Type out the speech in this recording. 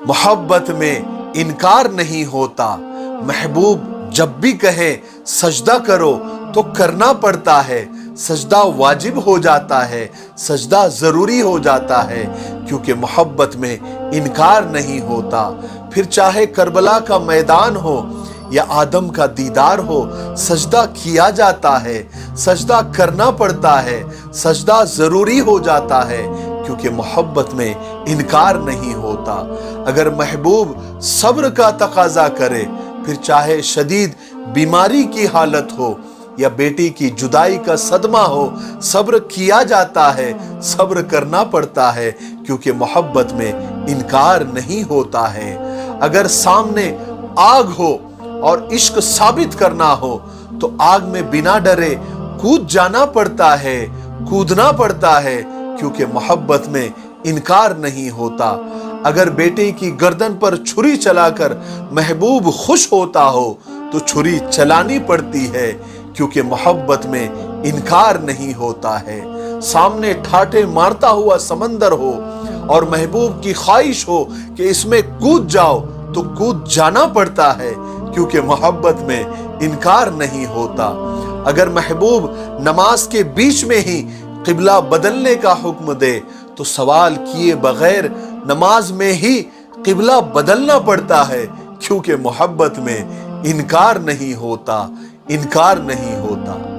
محبت میں انکار نہیں ہوتا۔ محبوب جب بھی کہے سجدہ کرو تو کرنا پڑتا ہے، سجدہ واجب ہو جاتا ہے، سجدہ ضروری ہو جاتا ہے، کیونکہ محبت میں انکار نہیں ہوتا۔ پھر چاہے کربلا کا میدان ہو یا آدم کا دیدار ہو، سجدہ کیا جاتا ہے، سجدہ کرنا پڑتا ہے، سجدہ ضروری ہو جاتا ہے، کیونکہ محبت میں انکار نہیں ہوتا۔ اگر محبوب صبر کا تقاضا کرے، پھر چاہے شدید بیماری کی حالت ہو یا بیٹی کی جدائی کا صدمہ ہو، صبر کیا جاتا ہے، صبر کرنا پڑتا ہے، کیونکہ محبت میں انکار نہیں ہوتا ہے۔ اگر سامنے آگ ہو اور عشق ثابت کرنا ہو تو آگ میں بنا ڈرے کود جانا پڑتا ہے، کودنا پڑتا ہے، کیونکہ محبت میں انکار نہیں ہوتا۔ اگر بیٹے کی گردن پر چھری چلا کر محبوب خوش ہوتا ہو تو چھری چلانی پڑتی ہے، کیونکہ محبت میں انکار نہیں ہوتا ہے۔ سامنے ٹھاٹے مارتا ہوا سمندر ہو اور محبوب کی خواہش ہو کہ اس میں کود جاؤ تو کود جانا پڑتا ہے، کیونکہ محبت میں انکار نہیں ہوتا۔ اگر محبوب نماز کے بیچ میں ہی قبلہ بدلنے کا حکم دے تو سوال کیے بغیر نماز میں ہی قبلہ بدلنا پڑتا ہے، کیونکہ محبت میں انکار نہیں ہوتا، انکار نہیں ہوتا۔